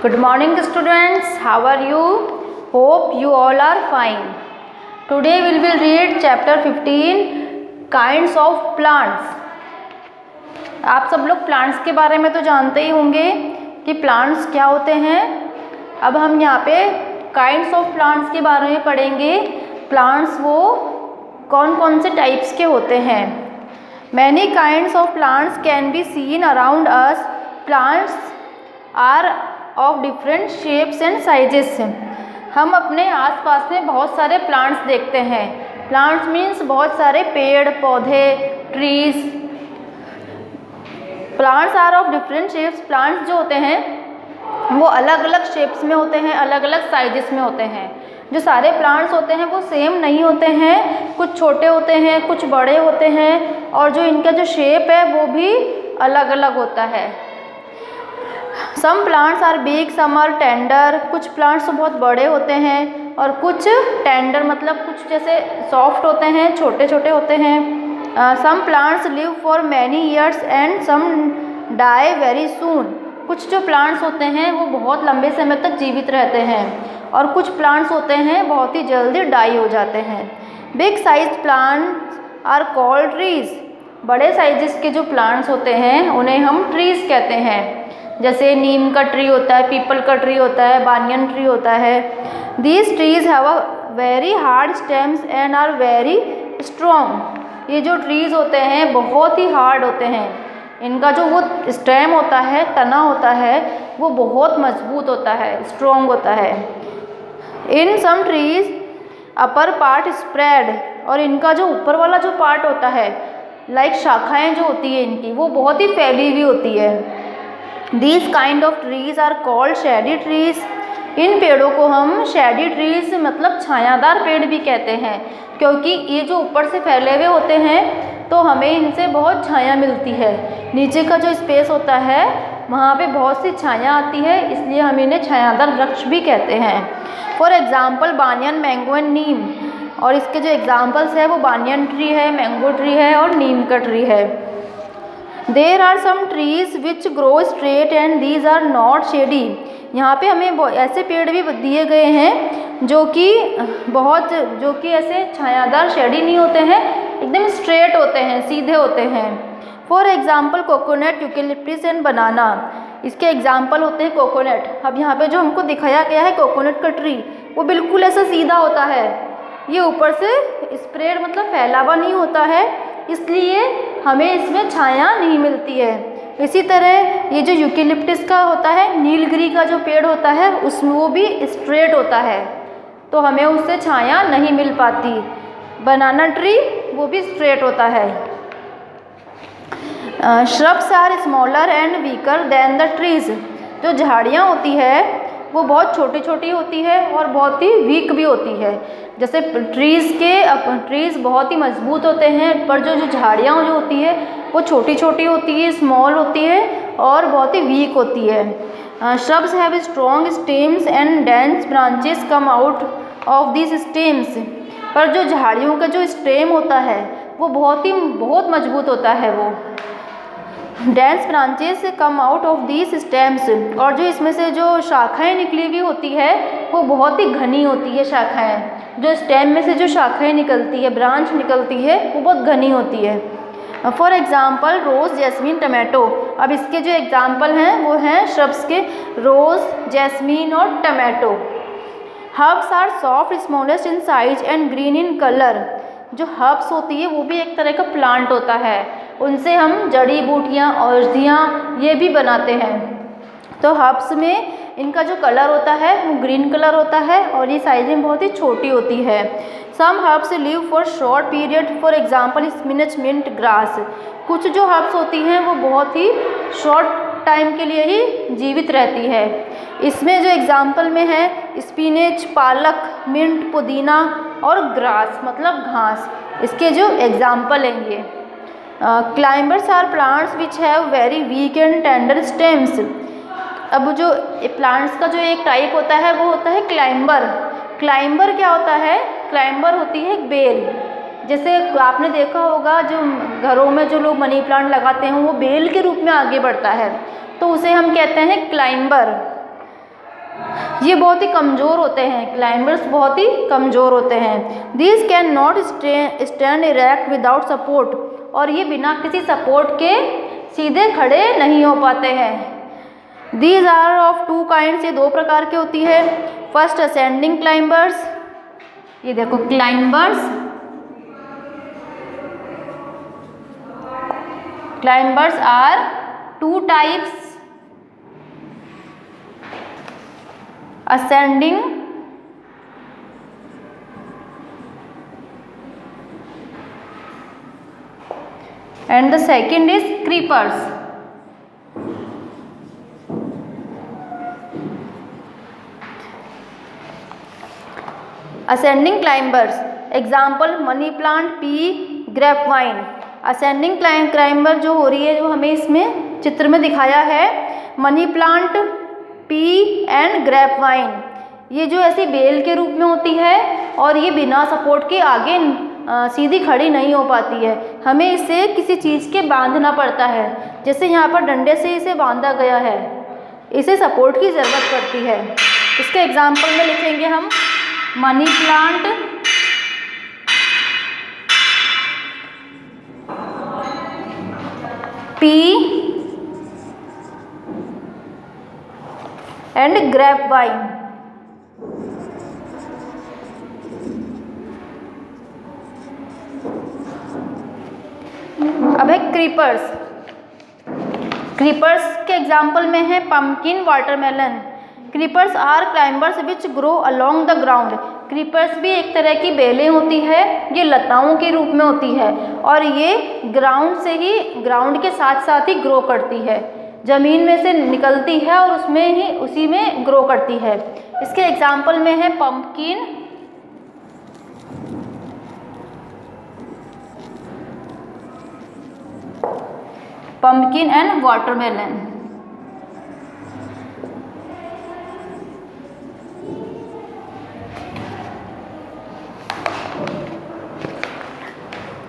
Good morning students, how are you? Hope you all are fine. Today we will read chapter 15 kinds of plants. आप सब लोग plants के बारे में तो जानते ही होंगे कि प्लांट्स क्या होते हैं। अब हम यहाँ पे काइंड्स ऑफ प्लांट्स के बारे में पढ़ेंगे। प्लांट्स वो कौन कौन से टाइप्स के होते हैं। Many kinds of plants can be seen around us. Plants are of different shapes and sizes. हम अपने आसपास में बहुत सारे प्लांट्स देखते हैं। प्लांट्स मीन्स बहुत सारे पेड़ पौधे, trees. Plants are of different shapes. Plants जो होते हैं वो अलग अलग शेप्स में होते हैं, अलग अलग साइजेस में होते हैं। जो सारे प्लांट्स होते हैं वो सेम नहीं होते हैं, कुछ छोटे होते हैं, कुछ बड़े होते हैं, और जो इनका जो शेप है वो भी अलग अलग होता है। Some plants are big, some are tender. कुछ प्लांट्स तो बहुत बड़े होते हैं और कुछ टेंडर मतलब कुछ जैसे सॉफ्ट होते हैं, छोटे छोटे होते हैं। Some plants live for many years and some die very soon. कुछ जो प्लांट्स होते हैं वो बहुत लंबे समय तक जीवित रहते हैं और कुछ प्लांट्स होते हैं बहुत ही जल्दी डाई हो जाते हैं। Big size plants are called trees. बड़े साइजेस के जो प्लांट्स होते हैं उन्हें हम ट्रीज कहते हैं। जैसे नीम का ट्री होता है, पीपल का ट्री होता है, बानियन ट्री होता है। These trees have a very hard stems and are very strong. ये जो ट्रीज होते हैं बहुत ही हार्ड होते हैं। इनका जो वो स्टेम होता है, तना होता है, वो बहुत मजबूत होता है, स्ट्रॉन्ग होता है। In some trees upper part spread. और इनका जो ऊपर वाला जो पार्ट होता है, लाइक शाखाएं जो होती है इनकी, वो बहुत ही फैली हुई होती है। These kind of trees are called shady trees. इन पेड़ों को हम शेडी ट्रीज मतलब छायादार पेड़ भी कहते हैं, क्योंकि ये जो ऊपर से फैले हुए होते हैं तो हमें इनसे बहुत छाया मिलती है। नीचे का जो स्पेस होता है वहाँ पे बहुत सी छाया आती है, इसलिए हम इन्हें छायादार वृक्ष भी कहते हैं। For example banyan, mango and neem. और इसके जो एग्जाम्पल्स है वो बानियन ट्री है, मैंगो ट्री है और नीम का ट्री है। There are some trees which grow straight and these are not shady. यहाँ पे हमें ऐसे पेड़ भी दिए गए हैं जो कि ऐसे छायादार शेडी नहीं होते हैं, एकदम स्ट्रेट होते हैं, सीधे होते हैं। For example coconut, eucalyptus and banana. इसके एग्जाम्पल होते हैं कोकोनट। अब यहाँ पे जो हमको दिखाया गया है कोकोनट का ट्री, वो बिल्कुल ऐसा सीधा होता है, ये ऊपर से स्प्रेड मतलब फैला हुआ नहीं होता है, इसलिए हमें इसमें छाया नहीं मिलती है। इसी तरह ये जो यूकेलिप्टस का होता है, नीलगिरी का जो पेड़ होता है, उसमें वो भी स्ट्रेट होता है, तो हमें उससे छाया नहीं मिल पाती। बनाना ट्री वो भी स्ट्रेट होता है। Shrubs are smaller and weaker than the trees. जो झाड़ियाँ होती है वो बहुत छोटी छोटी होती है और बहुत ही वीक भी होती है। जैसे ट्रीज़ बहुत ही मजबूत होते हैं, पर जो झाड़ियाँ जो होती है वो छोटी छोटी होती है, स्मॉल होती है और बहुत ही वीक होती है। Shrubs have strong stems and dense branches come out of this stems. पर जो झाड़ियों का जो स्टेम होता है वो बहुत मजबूत होता है। वो dense branches come out of these stems. और जो इसमें से जो शाखाएं निकली हुई होती है वो बहुत ही घनी होती है। शाखाएं जो स्टेम में से जो शाखाएं निकलती है, ब्रांच निकलती है, वो बहुत घनी होती है। For example rose, jasmine, tomato. अब इसके जो एग्जाम्पल हैं वो हैं श्रब्स के रोज़, जैस्मीन और tomato. Herbs are soft, smallest in size and green in colour. जो हर्ब्स होती है वो भी एक तरह का प्लांट होता है, उनसे हम जड़ी बूटियाँ, औषधियाँ ये भी बनाते हैं। तो हर्ब्स में इनका जो कलर होता है वो ग्रीन कलर होता है और ये साइज में बहुत ही छोटी होती है। Some herbs live for short period, for example spinach, mint, grass. कुछ जो हर्ब्स होती हैं वो बहुत ही शॉर्ट टाइम के लिए ही जीवित रहती है। इसमें जो एग्जाम्पल में है स्पिनच, पालक, मिंट, पुदीना और ग्रास मतलब घास, इसके जो एग्जाम्पल हैं ये। Climbers are plants which have very weak and tender stems. अब जो प्लांट्स का जो एक टाइप होता है वो होता है क्लाइंबर। क्लाइंबर क्या होता है? क्लाइंबर होती है एक बेल। जैसे आपने देखा होगा जो घरों में जो लोग मनी प्लांट लगाते हैं वो बेल के रूप में आगे बढ़ता है, तो उसे हम कहते हैं क्लाइंबर। ये बहुत ही कमज़ोर होते हैं, क्लाइंबर्स बहुत ही कमज़ोर होते हैं। These can not stand erect without support, और ये बिना किसी सपोर्ट के सीधे खड़े नहीं हो पाते हैं। These are of two kinds, ये दो प्रकार की होती है। फर्स्ट असेंडिंग क्लाइंबर्स, ये देखो climbers are two types, ascending and the second is creepers. Ascending climbers, example money plant, pea, grapevine. Ascending climber जो हो रही है, जो हमें इसमें चित्र में दिखाया है, money plant, pea and grapevine, ये जो ऐसी बेल के रूप में होती है और ये बिना सपोर्ट के आगे सीधी खड़ी नहीं हो पाती है। हमें इसे किसी चीज़ के बांधना पड़ता है, जैसे यहाँ पर डंडे से इसे बांधा गया है, इसे सपोर्ट की ज़रूरत पड़ती है। इसके एग्जाम्पल में लिखेंगे हम money plant, pea and grapevine. अब है क्रीपर्स। क्रीपर्स के एग्जाम्पल में है pumpkin, watermelon. Creepers are climbers which grow along the ground. Creepers भी एक तरह की बेलें होती है, ये लताओं के रूप में होती है और ये ग्राउंड के साथ साथ ही ग्रो करती है, ज़मीन में से निकलती है और उसी में ग्रो करती है। इसके एग्जाम्पल में है pumpkin and watermelon.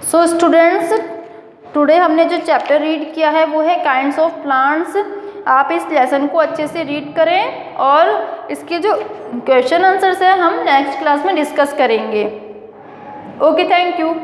So students, today हमने जो चैप्टर रीड किया है वो है काइंड्स ऑफ प्लांट्स। आप इस लेसन को अच्छे से रीड करें और इसके जो क्वेश्चन आंसर्स हैं हम नेक्स्ट क्लास में डिस्कस करेंगे। Okay, thank you.